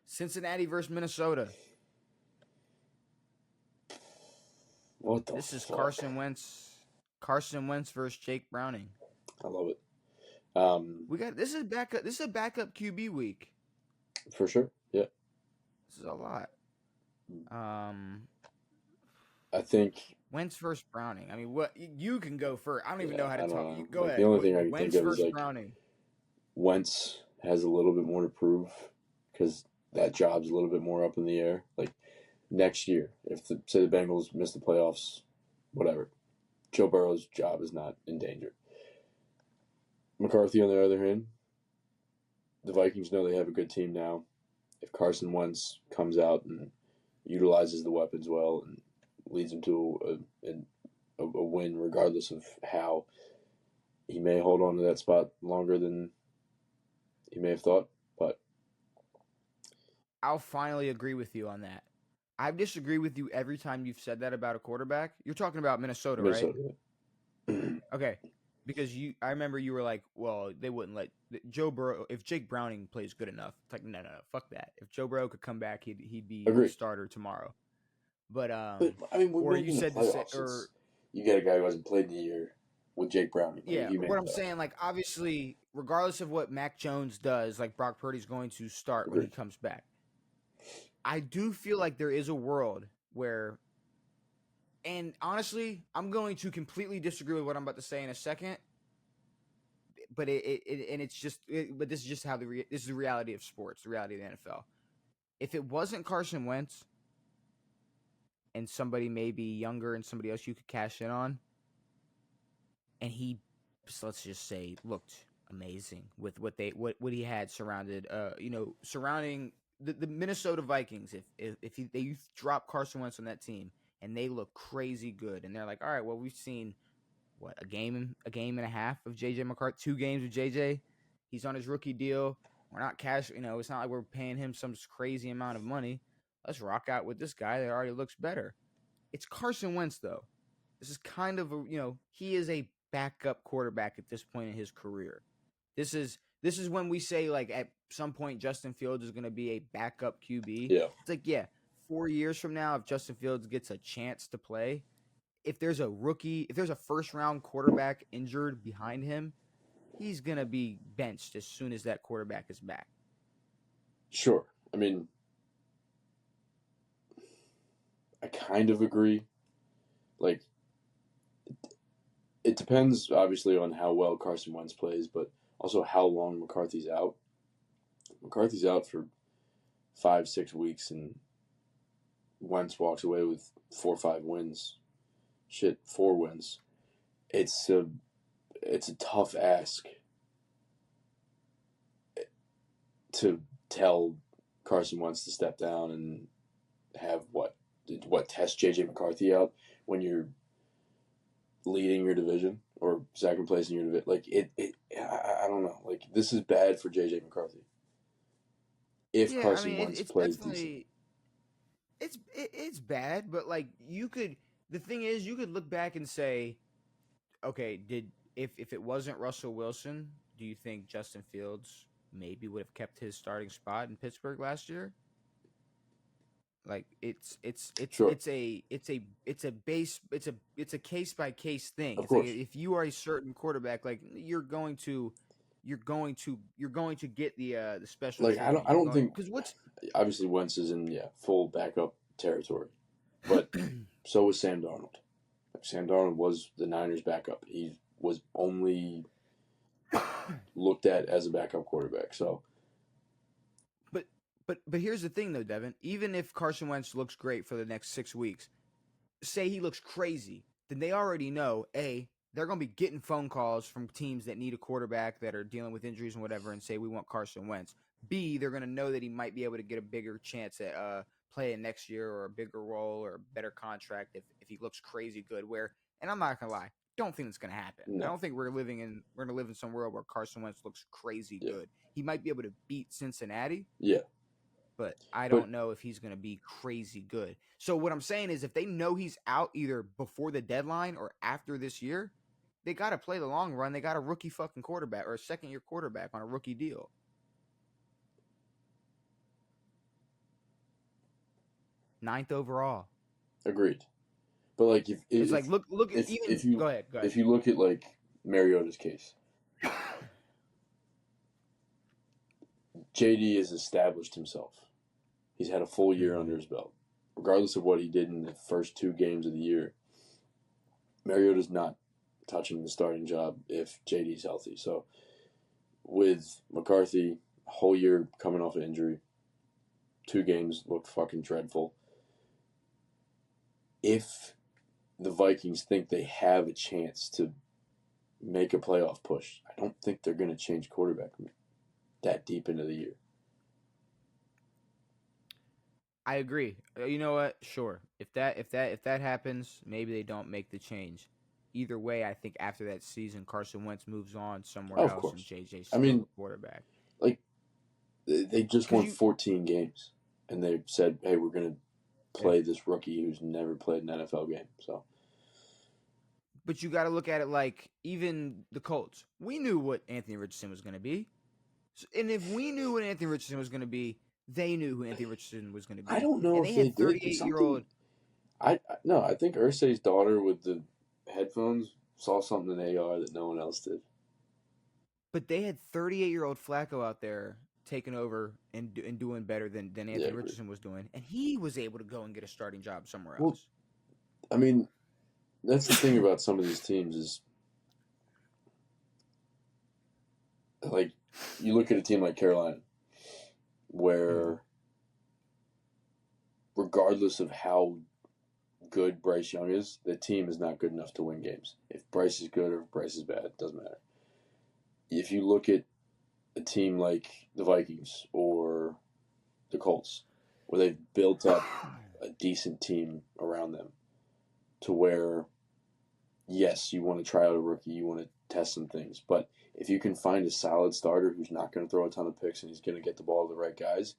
Cincinnati versus Minnesota. What the This is fuck? Carson Wentz. Carson Wentz versus Jake Browning. I love it. This is backup. This is a backup QB week. For sure. Yeah. This is a lot. I think Wentz versus Browning. I mean, what you can go first. I don't even know how to I talk. don't know. Go Like, ahead. the only thing I can Wentz think of is versus Browning. Wentz has a little bit more to prove because that job's a little bit more up in the air. Like next year, if say the Bengals miss the playoffs, whatever, Joe Burrow's job is not in danger. McCarthy, on the other hand, the Vikings know they have a good team now. If Carson Wentz comes out and utilizes the weapons well and leads them to a win, regardless of how, he may hold on to that spot longer than he may have thought. But I'll finally agree with you on that. I disagree with you every time you've said that about a quarterback. You're talking about Minnesota, right? Okay. Because I remember you were like, well, they wouldn't let Joe Burrow, if Jake Browning plays good enough. It's like, no, fuck that. If Joe Burrow could come back, he'd be the starter tomorrow. But I mean, or you said the playoffs, you get a guy who hasn't played in a year with Jake Browning. Yeah, what I'm saying, like, obviously, regardless of what Mac Jones does, like, Brock Purdy's going to start when he comes back. I do feel like there is a world where, and honestly, I'm going to completely disagree with what I'm about to say in a second, but this is just how this is the reality of sports, the reality of the NFL. If it wasn't Carson Wentz and somebody maybe younger and somebody else you could cash in on, and he, let's just say, looked amazing with what he had surrounding the Minnesota Vikings. If they drop Carson Wentz on that team and they look crazy good, and they're like, all right, well, we've seen a game and a half of JJ McCarthy, 2 games with JJ. He's on his rookie deal. We're not cash, it's not like we're paying him some crazy amount of money. Let's rock out with this guy that already looks better. It's Carson Wentz, though. This is kind of he is a backup quarterback at this point in his career. This is when we say, like, at some point Justin Fields is going to be a backup QB. Yeah. It's like, 4 years from now, if Justin Fields gets a chance to play, if there's a first round quarterback injured behind him, he's going to be benched as soon as that quarterback is back. Sure. I mean, I kind of agree. Like, it depends, obviously, on how well Carson Wentz plays, but also how long McCarthy's out. McCarthy's out for 5-6 weeks, and Wentz walks away with 4 or 5 wins. 4 wins. It's a tough ask to tell Carson Wentz to step down and have test JJ McCarthy out when you're leading your division or second place in your division. Like, I don't know. Like, this is bad for JJ McCarthy. If Carson Wentz plays decent. It's bad, but, like, the thing is, you could look back and say, okay, if it wasn't Russell Wilson, do you think Justin Fields maybe would have kept his starting spot in Pittsburgh last year? Like, it's a case by case thing. Of course. Like, if you are a certain quarterback, like, you're going to get the special. Like, I don't think, because obviously Wentz is in full backup territory, but so was Sam Darnold. Sam Darnold was the Niners' backup. He was only looked at as a backup quarterback. So, but here's the thing, though, Devin. Even if Carson Wentz looks great for the next 6 weeks, say he looks crazy, then they already know, A, they're going to be getting phone calls from teams that need a quarterback that are dealing with injuries and whatever and say, we want Carson Wentz. B, they're going to know that he might be able to get a bigger chance at playing next year or a bigger role or a better contract if he looks crazy good. And I'm not going to lie, don't think it's going to happen. No. I don't think we're going to live in some world where Carson Wentz looks crazy good. He might be able to beat Cincinnati. Yeah. But I don't know if he's going to be crazy good. So what I'm saying is, if they know he's out either before the deadline or after this year, they got to play the long run. They got a rookie fucking quarterback or a second-year quarterback on a rookie deal. 9th overall. Agreed. But like It's like look at if you go ahead. if you look at like Mariota's case, JD has established himself. He's had a full year under his belt. Regardless of what he did in the first 2 games of the year, Mariota's not touching the starting job if JD's healthy. So with McCarthy, a whole year coming off an injury, 2 games looked fucking dreadful. If the Vikings think they have a chance to make a playoff push, I don't think they're going to change quarterback that deep into the year. I agree. You know what? Sure. If that happens, maybe they don't make the change. Either way, I think after that season, Carson Wentz moves on somewhere Of else, course. and JJ's I still mean, the quarterback. Like they just won 14 games, and they said, "Hey, we're going to play this rookie who's never played an NFL game." So, but you got to look at it like even the Colts. We knew what Anthony Richardson was going to be, and if we knew what Anthony Richardson was going to be, they knew who Anthony Richardson was going to be. I don't know and if they they had did. 38-year-old. I think Irsay's daughter with the headphones saw something in AR that no one else did. But they had 38-year-old Flacco out there taking over and doing better than Anthony Richardson was doing, and he was able to go and get a starting job somewhere else. I mean, that's the thing about some of these teams is, like, you look at a team like Carolina, where regardless of how good Bryce Young is, the team is not good enough to win games. If Bryce is good or if Bryce is bad, it doesn't matter. If you look at a team like the Vikings or the Colts, where they've built up a decent team around them to where, yes, you want to try out a rookie, you want to test some things, but if you can find a solid starter who's not going to throw a ton of picks and he's going to get the ball to the right guys,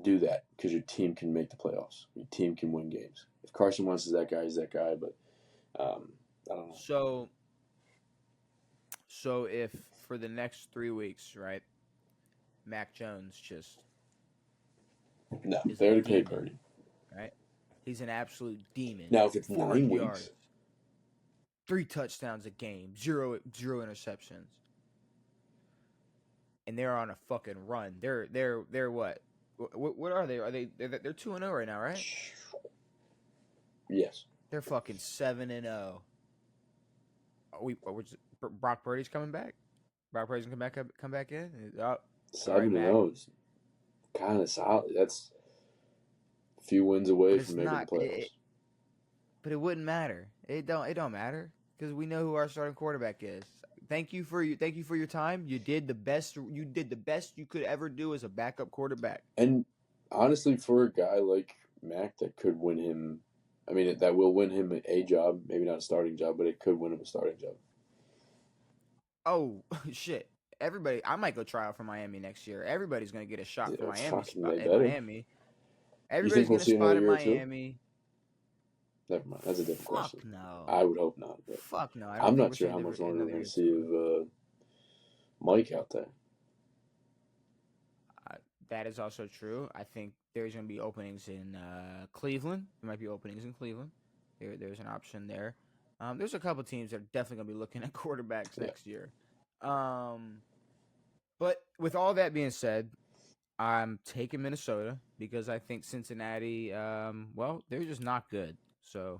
do that because your team can make the playoffs. Your team can win games. If Carson Wentz is that guy, he's that guy, but I don't know. So if for the next 3 weeks, right, Mac Jones just no, they already paid Purdy. Right? He's an absolute demon. Now, if it's 9 yards, weeks, 3 touchdowns a game, zero interceptions, and they're on a fucking run. They're what? What are they? They're 2-0 right now, right? Yes. They're fucking 7-0. Brock Purdy's coming back. Brock Purdy's gonna come back in. 7-0 is kind of solid. That's a few wins away from making the playoffs. But it wouldn't matter. It don't matter because we know who our starting quarterback is. Thank you for your time. You did the best you could ever do as a backup quarterback. And honestly, for a guy like Mac, that could win him. I mean, that will win him a job, maybe not a starting job, but it could win him a starting job. Oh shit! Everybody, I might go try out for Miami next year. Everybody's gonna get a shot for Miami. Everybody's gonna spot in Miami. Never mind. That's a different question. No. I would hope not. But fuck no. I'm not sure how much longer we're going to see of Mike out there. That is also true. I think there's going to be openings in Cleveland. There might be openings in Cleveland. There's an option there. There's a couple teams that are definitely going to be looking at quarterbacks next year. But with all that being said, I'm taking Minnesota because I think Cincinnati, they're just not good. So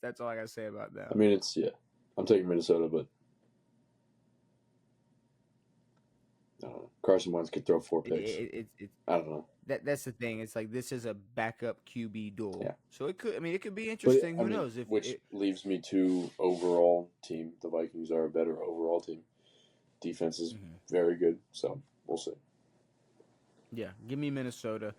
that's all I got to say about that. I mean, I'm taking Minnesota, but I don't know. Carson Wentz could throw 4 picks. I don't know. That's the thing. It's like this is a backup QB duel. Yeah. So it could be interesting. Who knows? Which leaves me to overall team. The Vikings are a better overall team. Defense is very good, so we'll see. Yeah, give me Minnesota.